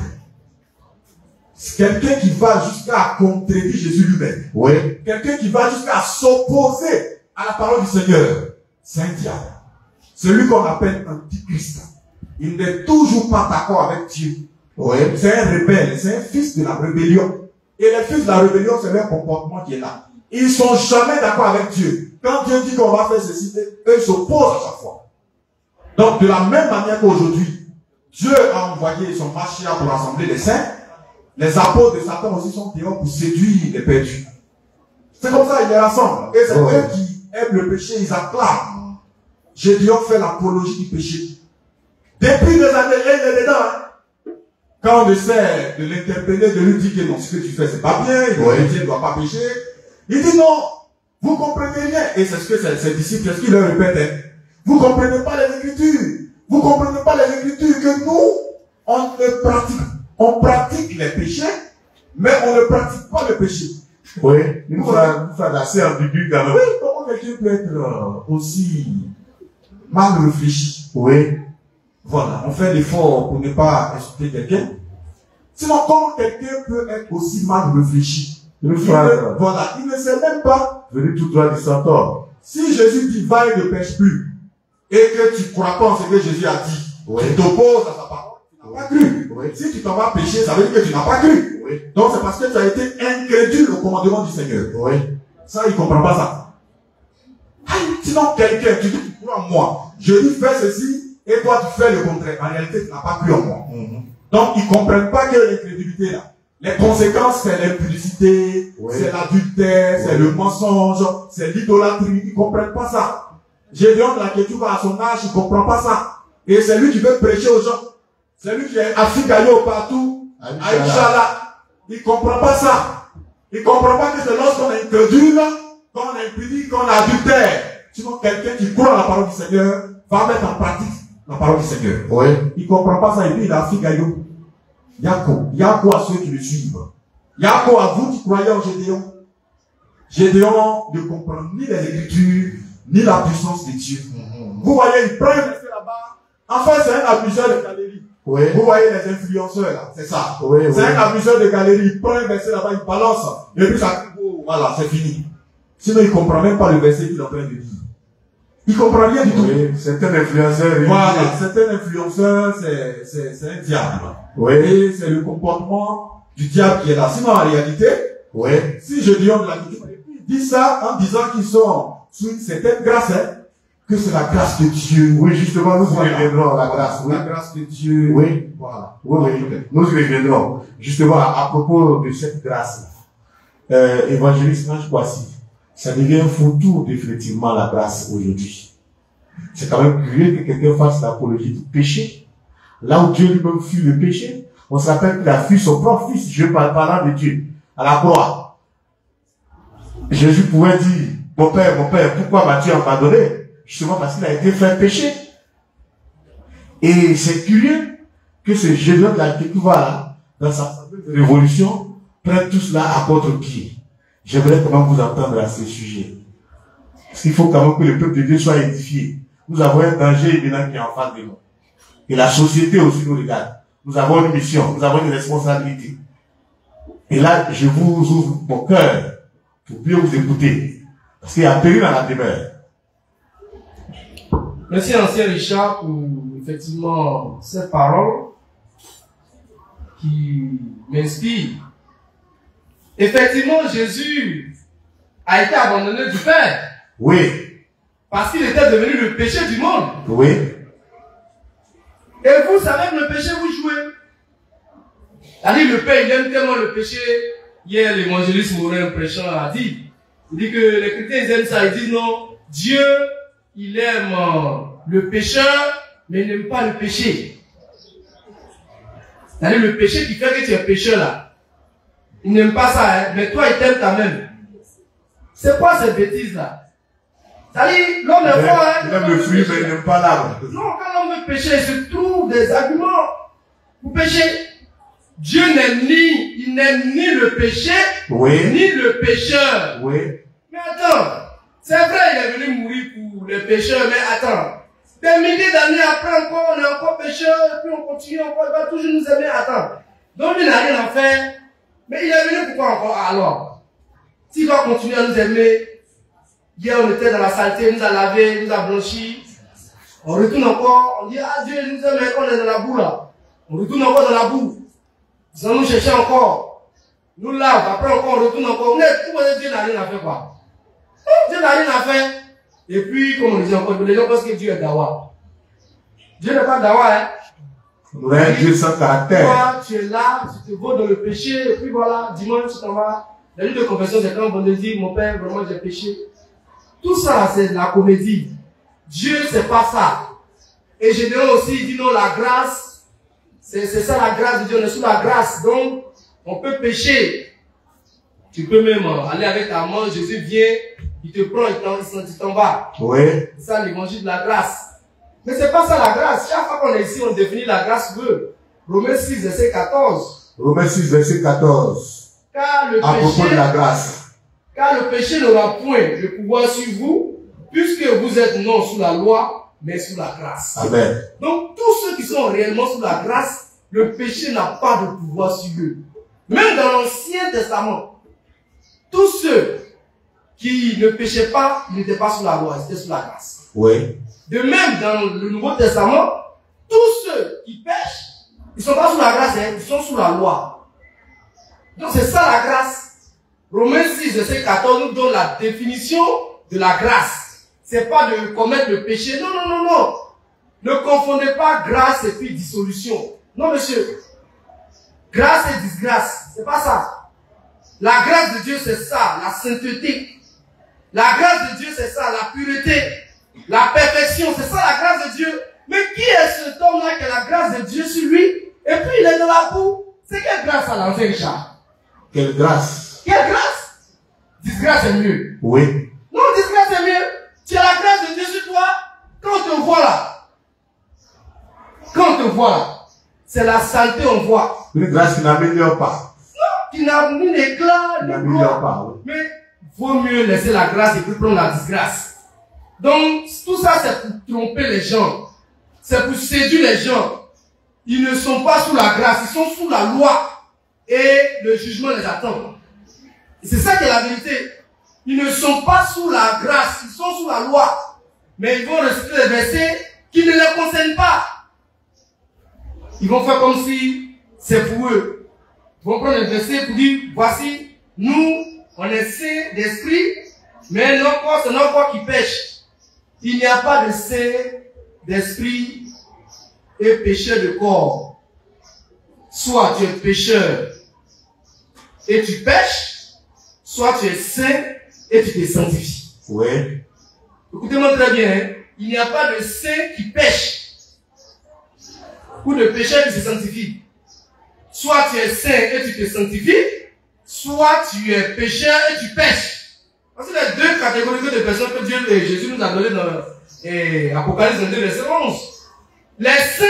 C'est quelqu'un qui va jusqu'à contredire Jésus lui-même. Oui. Quelqu'un qui va jusqu'à s'opposer à la parole du Seigneur. C'est un diable. Celui qu'on appelle antichrist. Il n'est toujours pas d'accord avec Dieu. Oui. C'est un rebelle, c'est un fils de la rébellion. Et les fils de la rébellion, c'est leur comportement qui est là. Ils sont jamais d'accord avec Dieu. Quand Dieu dit qu'on va faire ceci, eux ils s'opposent à chaque fois. Donc, de la même manière qu'aujourd'hui, Dieu a envoyé son Mashiach pour rassembler les saints, les apôtres de Satan aussi sont dehors pour séduire les perdus. C'est comme ça, ils les rassemblent. Et c'est eux qui aiment le péché, ils acclament. Gédéon fait l'apologie du péché. Depuis des années, il est dedans. Hein. Quand on essaie de l'interpeller, de lui dire que non, ce que tu fais, c'est pas bien, il ne doit pas pécher. Il dit non, vous comprenez rien. Et c'est ce que ses disciples, ce qu'il leur répète. Hein. Vous comprenez pas les Écritures. Vous comprenez pas les Écritures que nous, on pratique les péchés, mais on ne pratique pas le péché. Oui, une phrase assez ambiguë quand même. Oui, comment quelqu'un peut être aussi mal réfléchi? Oui. Voilà, on fait l'effort pour ne pas insulter quelqu'un. Sinon, comment quelqu'un peut être aussi mal réfléchi? Voilà, il ne sait même pas. Venu tout droit du centaure. Si Jésus dit va et ne pêche plus, et que tu ne crois pas en ce que Jésus a dit, tu t'opposes à sa parole, tu n'as pas cru. Oui. Si tu t'en vas pécher, ça veut dire que tu n'as pas cru. Oui. Donc c'est parce que tu as été incrédule au commandement du Seigneur. Oui. Ça, il ne comprend pas ça. Sinon, quelqu'un, tu dis tu crois en moi, je dis fais ceci, et toi tu fais le contraire. En réalité, tu n'as pas cru en moi. Donc ils ne comprennent pas que l'incrédulité là. Les conséquences, c'est l'impudicité, c'est l'adultère, c'est le mensonge, c'est l'idolâtrie. Ils ne comprennent pas ça. Gédéon de la Kétuba à son âge, il ne comprend pas ça. Et c'est lui qui veut prêcher aux gens. C'est lui qui est Africayo partout, à Inch'Allah. Il ne comprend pas ça. Il ne comprend pas que c'est lorsqu'on est incrédule, qu'on est impudique, qu'on est adultère. Sinon, quelqu'un qui croit à la parole du Seigneur va mettre en pratique la parole du Seigneur. Oui. Il ne comprend pas ça et puis il est Africayo. Yako à ceux qui le suivent. Yako à vous qui croyez en Gédéon. Gédéon ne comprend ni les Écritures, ni la puissance de Dieu. Vous voyez, il prend un verset là-bas. Enfin, c'est un abuseur de galerie. Oui. Vous voyez les influenceurs là, c'est ça. Oui, c'est un abuseur de galerie. Il prend un verset là-bas, il balance. Et puis ça, voilà, c'est fini. Sinon, il ne comprend même pas le verset qu'il est en train de dire. Il ne comprend rien du tout. Oui, c'est un influenceur. Voilà, c'est un influenceur, c'est un diable. Oui. Et c'est le comportement du diable qui est là. Sinon, en réalité, si je dis de la culture, il dit ça en disant qu'ils sont sous une certaine grâce, hein, que c'est la grâce de Dieu. Oui, justement, nous reviendrons à la grâce. Oui. La grâce de Dieu. Oui. Voilà. Oui. Nous reviendrons. Justement, à propos de cette grâce, évangéliste Ange Boissy, ça devient un foutu, définitivement, la grâce aujourd'hui. C'est quand même curieux que quelqu'un fasse l'apologie du péché. Là où Dieu lui-même fuit le péché, on se rappelle qu'il a fui son propre fils, Dieu parlant de Dieu, à la croix. Jésus pouvait dire, mon père, pourquoi m'as-tu abandonné? Justement parce qu'il a été fait péché. Et c'est curieux que ce Gédéon de la Kétuba, dans sa révolution, prenne tout cela à contre-pied. J'aimerais comment vous entendre à ce sujet. Parce qu'il faut quand même que le peuple de Dieu soit édifié. Nous avons un danger évident qui est en face de nous. Et la société aussi nous regarde. Nous avons une mission, nous avons une responsabilité. Et là, je vous ouvre mon cœur pour bien vous écouter. Parce qu'il y a péril dans la demeure. Merci, ancien Richard, pour effectivement ces paroles qui m'inspirent. Effectivement, Jésus a été abandonné du Père. Oui. Parce qu'il était devenu le péché du monde. Oui. Et vous savez que le péché vous jouez. C'est-à-dire le Père, il aime tellement le péché. Hier, l'évangéliste Morin prêchant a dit. Il dit que les chrétiens, ils aiment ça. Ils disent non, Dieu, il aime le pécheur, mais il n'aime pas le péché. C'est-à-dire le péché qui fait que tu es pécheur là. Il n'aime pas ça, hein, mais toi, il t'aime quand même. C'est quoi cette bêtise-là? C'est-à-dire, l'homme est fort, hein. Il aime le fruit, mais il n'aime pas l'arbre. Non, quand l'homme veut pécher, il se trouve des arguments pour pécher. Dieu n'est ni n'aime ni le péché, Oui. ni le pécheur. Oui. Mais attends, c'est vrai, il est venu mourir pour les pécheurs, mais attends. Des milliers d'années après encore, on est encore pécheur, et puis on continue encore, il va toujours nous aimer. Attends. Donc il n'a rien à faire. Mais il est venu pourquoi encore alors? S'il va continuer à nous aimer, hier on était dans la saleté, il nous a lavé, il nous a blanchi. On retourne encore, on dit, ah Dieu nous aime, mais quand on est dans la boue là. On retourne encore dans la boue. Ils vont nous chercher encore. Nous lave, après encore on retourne encore. Dieu n'a rien à faire quoi? Dieu n'a rien à faire. Et puis, comme on dit encore, les gens pensent que Dieu est Dawa. Dieu n'est pas Dawa, hein. Oui, Dieu sans caractère. Toi, tu es là, tu te vaux dans le péché, et puis voilà, dimanche, tu t'en vas. La nuit de confession, c'est quand vendredi, mon père, vraiment, j'ai péché. Tout ça, c'est de la comédie. Dieu, c'est pas ça. Et Gédéon aussi, il dit non, la grâce, c'est ça la grâce de Dieu, on est sous la grâce. Donc, on peut pécher. Tu peux même aller avec ta main, Jésus vient, il te prend, il t'en va. Oui. C'est ça l'évangile de la grâce. Mais c'est pas ça la grâce. Chaque fois qu'on est ici, on définit la grâce de Romains 6, verset 14. Romains 6, verset 14. Car le À propos de péché, la grâce. car le péché n'aura point de pouvoir sur vous, puisque vous êtes non sous la loi, mais sous la grâce. Amen. Donc, tous ceux qui sont réellement sous la grâce, le péché n'a pas de pouvoir sur eux. Même dans l'Ancien Testament, tous ceux qui ne péchaient pas, ils n'étaient pas sous la loi, ils étaient sous la grâce. Oui. De même, dans le Nouveau Testament, tous ceux qui pêchent, ils ne sont pas sous la grâce, hein, ils sont sous la loi. Donc c'est ça la grâce. Romains 6, verset 14 nous donne la définition de la grâce. C'est pas de commettre le péché. Non, non, non, non. Ne confondez pas grâce et puis dissolution. Non, monsieur. Grâce et disgrâce. C'est pas ça. La grâce de Dieu, c'est ça, la sainteté. La grâce de Dieu, c'est ça, la pureté. La perfection, c'est ça la grâce de Dieu. Mais qui est cet homme-là qui a la grâce de Dieu sur lui? Et puis il est dans la boue. C'est quelle grâce à l'enfer, Richard? Quelle grâce. Quelle grâce? Disgrâce est mieux. Oui. Non, disgrâce est mieux. Tu as la grâce de Dieu sur toi. Quand on te voit là, quand on te voit là, c'est la saleté on voit. Une grâce qui n'améliore pas. Non, qui n'a ni d'éclat, ni N'améliore gloire. pas, oui. Mais vaut mieux laisser la grâce et puis prendre la disgrâce. Donc, tout ça, c'est pour tromper les gens. C'est pour séduire les gens. Ils ne sont pas sous la grâce, ils sont sous la loi. Et le jugement les attend. Et c'est ça qui est la vérité. Ils ne sont pas sous la grâce, ils sont sous la loi. Mais ils vont réciter des versets qui ne les concernent pas. Ils vont faire comme si c'est pour eux. Ils vont prendre les versets pour dire, voici, nous, on est saints d'esprit, mais nos corps, c'est nos corps qui pêchent. Il n'y a pas de saint d'esprit et pécheur de corps. Soit tu es pécheur et tu pêches, soit tu es saint et tu te sanctifies. Oui. Écoutez-moi très bien, hein? Il n'y a pas de saint qui pêche ou de pécheur qui se sanctifie. Soit tu es saint et tu te sanctifies, soit tu es pécheur et tu pêches. Parce que les deux catégories de personnes que Dieu et Jésus nous a données dans Apocalypse 22, verset 11. Les saints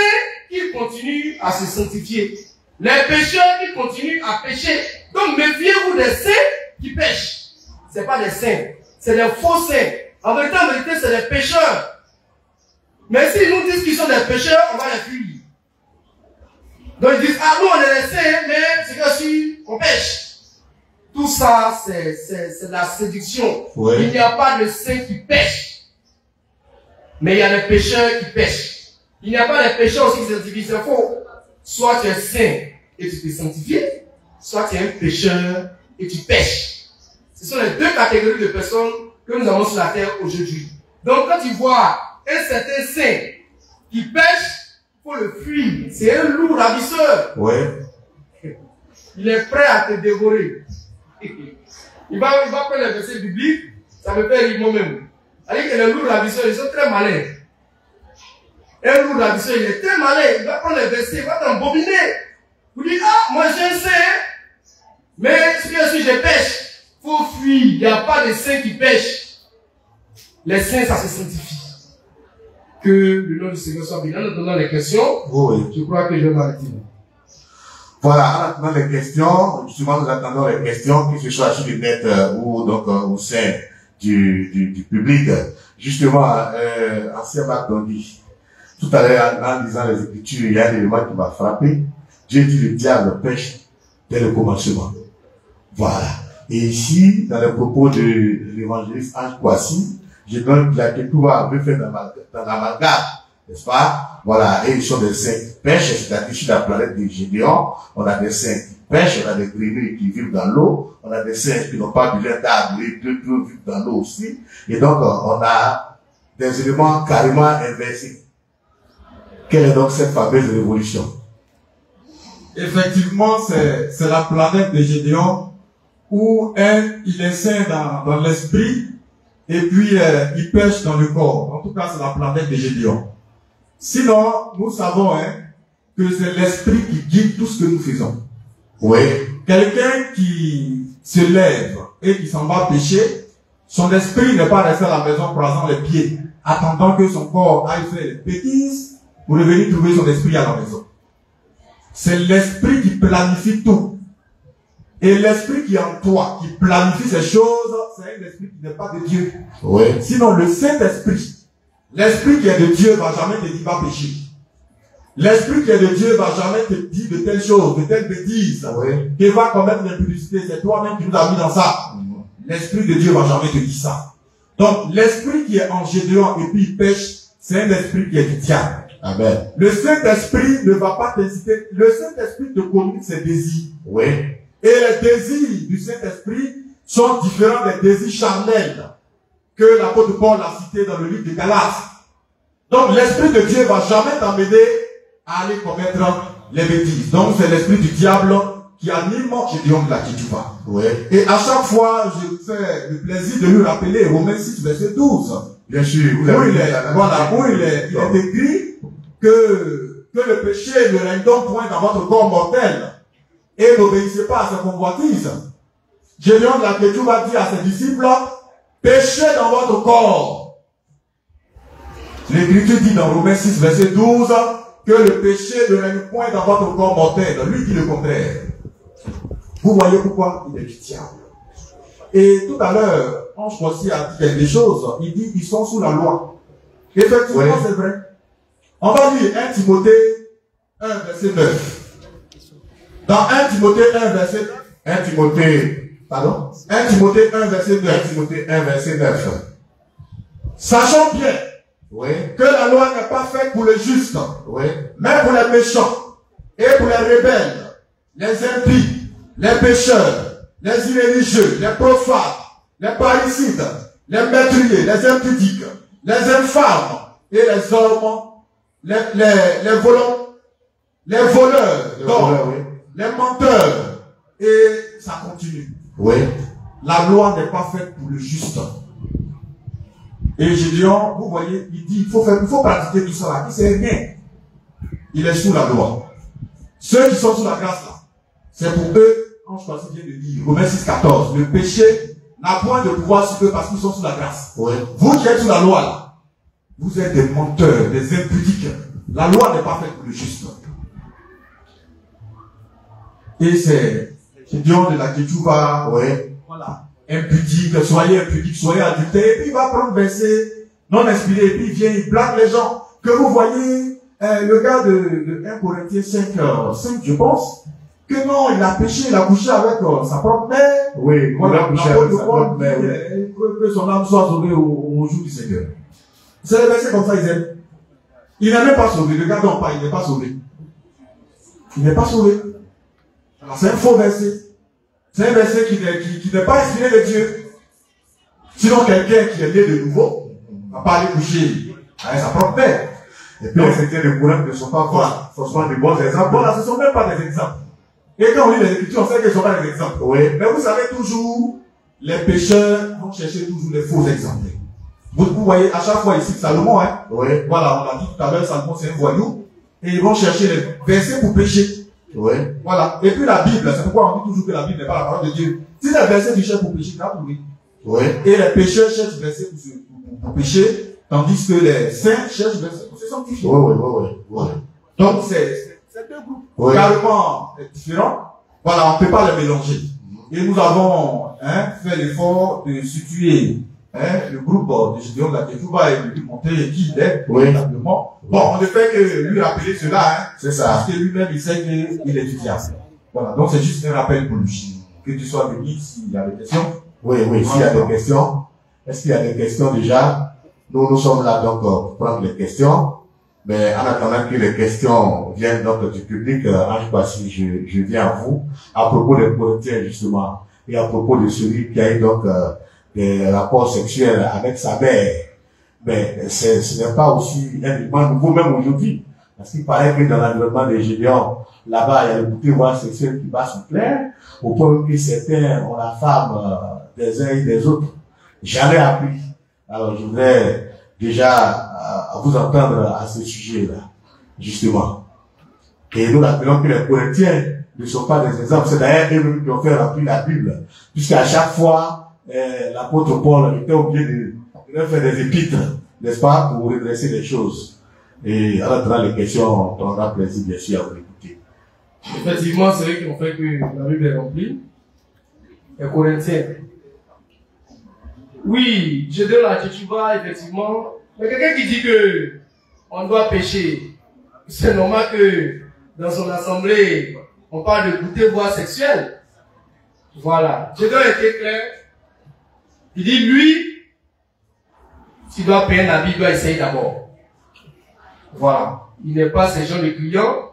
qui continuent à se sanctifier. Les pécheurs qui continuent à pécher. Donc méfiez-vous des saints qui pêchent. Ce n'est pas des saints, c'est des faux saints. En vérité, c'est des pécheurs. Mais s'ils nous disent qu'ils sont des pécheurs, on va les fuir. Donc ils disent, ah nous on est des saints, mais c'est que si on pêche. Tout ça, c'est la séduction. Oui. Il n'y a pas de saints qui pêchent. Mais il y a des pécheurs qui pêchent. Il n'y a pas de pécheurs aussi qui se sanctifient. C'est faux. Soit tu es saint et tu te sanctifies, soit tu es un pécheur et tu pêches. Ce sont les deux catégories de personnes que nous avons sur la terre aujourd'hui. Donc quand tu vois un certain saint qui pêche, il faut le fuir. C'est un loup ravisseur. Oui. Il est prêt à te dévorer. Il va prendre les versets bibliques, ça me fait rire moi-même. C'est-à-dire que les loups ravisseurs, ils sont très malins. Un loup ravisseur, il est très malin. Il va prendre les versets, il va t'embobiner. Vous dites, ah, moi j'ai un saint, mais si je pêche, il faut fuir. Il n'y a pas de saints qui pêchent. Les saints, ça se sanctifie. Que le nom du Seigneur soit béni. En attendant les questions, Oui. je crois que je vais m'arrêter. Voilà, maintenant les questions, justement nous attendons les questions, que ce soit sur le net ou donc au sein du public. Justement, ancien Macdondi, tout à l'heure en lisant les Écritures, il y a un élément qui m'a frappé. Dieu dit le diable pêche dès le commencement. Voilà. Et ici, dans les propos de l'évangéliste Ange Kouassi, je donne la Ketouba veut faire dans l'amalgame, n'est-ce pas? Voilà. Et ils sont des saints qui pêchent, c'est-à-dire sur la planète des Gédéons, on a des saints qui pêchent, on a des grenouilles qui vivent dans l'eau, on a des saints qui n'ont pas besoin d'arbres et de vivre dans l'eau aussi. Et donc, on a des éléments carrément inversés. Quelle est donc cette fameuse révolution? Effectivement, c'est la planète de Gédéon où il est saint dans l'esprit et puis il pêche dans le corps. En tout cas, c'est la planète de Gédéon. Sinon, nous savons que c'est l'esprit qui guide tout ce que nous faisons. Oui. Quelqu'un qui se lève et qui s'en va pêcher, son esprit n'est pas resté à la maison croisant les pieds, attendant que son corps aille faire les bêtises pour revenir trouver son esprit à la maison. C'est l'esprit qui planifie tout. Et l'esprit qui est en toi, qui planifie ces choses, c'est un esprit qui n'est pas de Dieu. Oui. Sinon, le Saint-Esprit, l'esprit qui est de Dieu va jamais te dire va pécher. L'esprit qui est de Dieu va jamais te dire de telles choses, de telles bêtises, Oui. qui va commettre l'impudicité. C'est toi-même qui nous as mis dans ça. L'esprit de Dieu va jamais te dire ça. Donc, l'esprit qui est en Gédéon et puis il pêche, c'est un esprit qui est du diable. Amen. Le Saint-Esprit ne va pas t'inciter. Le Saint-Esprit te communique ses désirs. Oui. Et les désirs du Saint-Esprit sont différents des désirs charnels que l'apôtre Paul a cité dans le livre de Galates. Donc l'Esprit de Dieu va jamais t'amener à aller commettre les bêtises. Donc c'est l'esprit du diable qui anime Gédéon de la Ketouba. Oui. Et à chaque fois, je fais le plaisir de lui rappeler Romains 6, verset 12. Bien sûr. Où il est écrit que le péché ne règne donc point dans votre corps mortel et n'obéissez pas à ses convoitises. Gédéon de la Ketouba dit à ses disciples, péchez dans votre corps. L'Écriture dit dans Romains 6, verset 12, que le péché ne règne point dans votre corps mortel. Lui dit le contraire. Vous voyez pourquoi il est du diable. Et tout à l'heure, Ange Kouassi a dit quelque chose. Il dit qu'ils sont sous la loi. Effectivement, oui. C'est vrai. On va lire 1 Timothée 1, verset 9. Dans 1 Timothée 1, verset 1 Timothée, pardon 1 Timothée 1, verset 9. 1 Timothée 1, verset 9. Sachons bien Oui. que la loi n'est pas faite pour les justes, Oui. mais pour les méchants, et pour les rebelles, les impies, les pécheurs, les irréligieux, les profanes, les parricides, les meurtriers, les impudiques, les infâmes, et les hommes, les voleurs, oui. les menteurs, et ça continue. Oui. La loi n'est pas faite pour le juste. Et Gédéon, vous voyez, il dit, il faut pratiquer tout ça là. Il sait rien. Il est sous la loi. Ceux qui sont sous la grâce là, c'est pour eux, Ange Kouassi vient de dire, Romains 6, 14, le péché n'a point de pouvoir sur eux parce qu'ils sont sous la grâce. Oui. Vous qui êtes sous la loi là, vous êtes des menteurs, des impudiques. La loi n'est pas faite pour le juste. Et c'est Gédéon de la Ketouba, Oui. voilà, impudique, soyez adultères, et puis il va prendre verset non inspiré, et puis il vient, il blague les gens. Que vous voyez, le gars de 1 Corinthiens 5, je pense, que non, il a péché, il a couché avec sa propre mère. Oui, voilà, il a couché avec sa propre mère. Que son âme soit sauvée au jour du Seigneur. C'est les versets comme ça, ils aiment. Il n'est même pas sauvé, le gars dont pas, il n'est pas sauvé. Il n'est pas sauvé. C'est un faux verset. C'est un verset qui n'est pas inspiré de Dieu. Sinon, quelqu'un qui est né de nouveau ne va pas aller coucher avec sa propre mère. Et puis, c'était des courants qui ne sont pas forcément des bons exemples. Voilà, ce ne sont même pas des exemples. Et quand on lit les Écritures, on sait qu'ils ne sont pas des exemples. Oui. Mais vous savez toujours, les pécheurs vont chercher toujours les faux exemples. Vous voyez, à chaque fois ici, Salomon, hein. Oui. Voilà, on l'a dit tout à l'heure, Salomon c'est un voyou. Et ils vont chercher les versets pour pécher. Oui. Voilà. Et puis la Bible, c'est pourquoi on dit toujours que la Bible n'est pas la parole de Dieu. Si les versets du cherchent pour pécher, tu vas trouver. Oui. Et les pécheurs cherchent des versets pour pécher, tandis que les saints cherchent des versets pour se sanctifier. Oui. Donc c'est cette deux groupes Oui. carrément différents. Voilà, on ne peut pas les mélanger. Et nous avons fait l'effort de situer le groupe de Gédéon de la Ketouba et de lui montrer qui il est véritablement. Bon, on ne fait que lui rappeler cela, C'est ça. parce que lui-même il sait qu'il est du diable. Voilà, donc c'est juste un rappel pour lui. Que tu sois béni s'il y a des questions. Oui, s'il y a des questions. Est-ce qu'il y a des questions déjà? Nous sommes là donc pour prendre les questions. Mais en attendant que les questions viennent donc du public, Ange Bassi, je viens à vous à propos des Corinthiens justement et à propos de celui qui a eu donc des rapports sexuels avec sa mère. Mais ce n'est pas aussi un élément nouveau même aujourd'hui. Parce qu'il paraît que dans l'environnement des Gédéons, là-bas, il y a le pouvoir sexuel qui va se plaire, au point que certains ont la femme des uns et des autres. J'en ai appris. Alors je voudrais déjà vous entendre à ce sujet-là, justement. Et nous rappelons que les Corinthiens ne sont pas des exemples. C'est d'ailleurs eux-mêmes qui ont fait remplir la Bible. Puisqu'à chaque fois, l'apôtre Paul était obligé de faire des épîtres, n'est-ce pas, pour redresser les choses. Et en attendant les questions, on aura plaisir, bien sûr, à vous écouter. Effectivement, c'est eux qui ont fait que la Bible est remplie. Les Corinthiens. Oui, Gédéon la Ketouba, effectivement. Mais quelqu'un qui dit que on doit pécher, c'est normal que dans son assemblée, on parle de goûter voie sexuelle. Voilà. Gédéon était clair. Il dit, lui, s'il doit payer un habit, il doit essayer d'abord. Voilà. Il n'est pas ce genre de client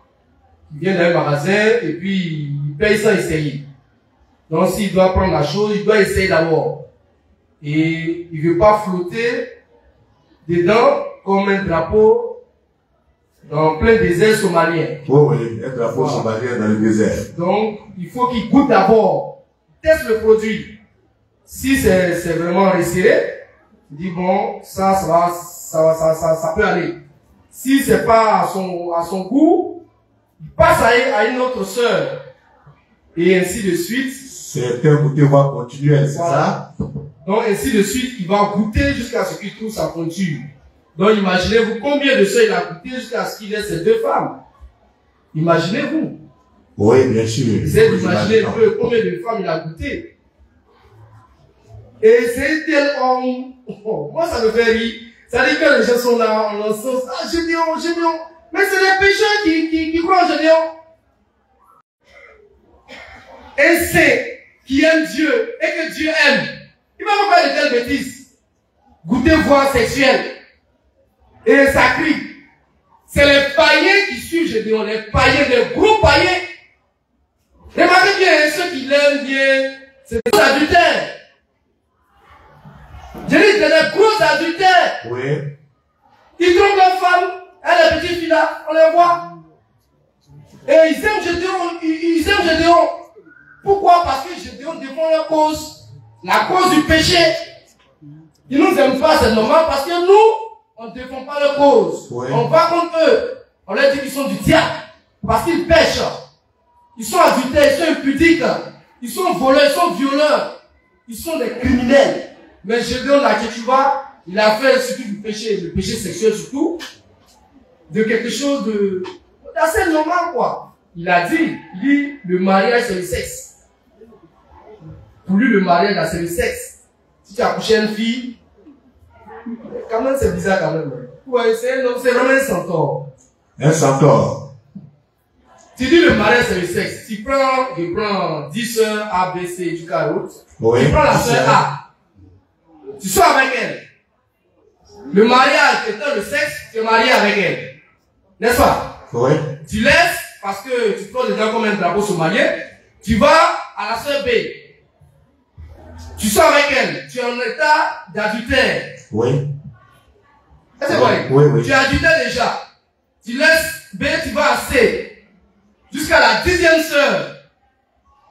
qui vient d'un magasin et puis il paye sans essayer. Donc s'il doit prendre la chose, il doit essayer d'abord. Et il ne veut pas flotter dedans comme un drapeau dans plein désert somalien. Oui, un drapeau somalien dans le désert. Donc, il faut qu'il goûte d'abord, teste le produit. Si c'est vraiment resserré, il dit bon, ça peut aller. Si c'est pas à son goût, il passe à une autre sœur. Et ainsi de suite. C'est un goûter voie continuel, c'est ça? Donc, ainsi de suite, il va goûter jusqu'à ce qu'il trouve sa pointure. Donc, imaginez-vous combien de sœurs il a goûté jusqu'à ce qu'il ait ces deux femmes. Imaginez-vous. Oui, bien sûr. Essayez d'imaginer un peu combien de femmes il a goûté. Et c'est tel homme. Oh, moi, ça me fait rire. Ça dit que les gens sont là, on l'encense. Ah, Gédéon. Mais c'est les pécheurs qui croient en Gédéon. Et c'est qui aime Dieu et que Dieu aime. Il va pas faire de telles bêtises. Goûter voie sexuelle. Et ça crie. C'est les païens qui suivent Gédéon, les païens, les gros païens. Remarquez bien, ceux qui l'aiment bien, c'est des adultères. Je dis, c'est des gros adultères. Oui. Ils trompent leurs femmes, les petites filles là, on les voit. Et ils aiment Gédéon, ils aiment Gédéon. Pourquoi? Parce que Gédéon défend leur cause. La cause du péché. Ils nous aiment pas, c'est normal, parce que nous, on ne défend pas leur cause. Oui. On va contre eux. On leur dit qu'ils sont du diable. Parce qu'ils pêchent. Ils sont adultères, ils sont impudiques. Ils sont voleurs, ils sont violeurs. Ils sont des criminels. Mais Gédéon la Ketouba, il a fait surtout du péché, le péché sexuel surtout, de quelque chose d'assez normal, quoi. Il a dit, le mariage c'est le sexe. Pour lui, le mariage c'est le sexe. Si tu as couché une fille, quand même c'est bizarre quand même. Ouais, c'est vraiment un centaure. Un centaure. Tu dis le mariage c'est le sexe. Je prends 10 sœurs A, B, C, jusqu'à l'autre. Oui. Tu prends la sœur A. Tu sors avec elle. Le mariage étant le sexe, tu es marié avec elle. N'est-ce pas? Oui. Tu laisses, parce que tu prends dedans comme un drapeau somalien, tu vas à la sœur B. Tu sors avec elle. Tu es en état d'adultère. Oui. C'est vrai? Oui. Tu es adultère déjà. Tu laisses B, tu vas à C. Jusqu'à la 10e sœur.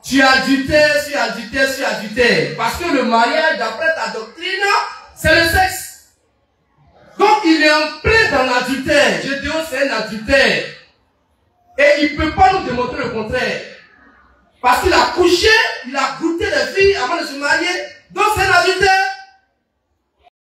Tu es adultère, parce que le mariage, d'après ta doctrine, c'est le sexe. Donc il est en plein dans l'adultère. Gédéon, c'est un adultère. Et il ne peut pas nous démontrer le contraire. Parce qu'il a couché, il a goûté les filles avant de se marier. Donc c'est un adultère.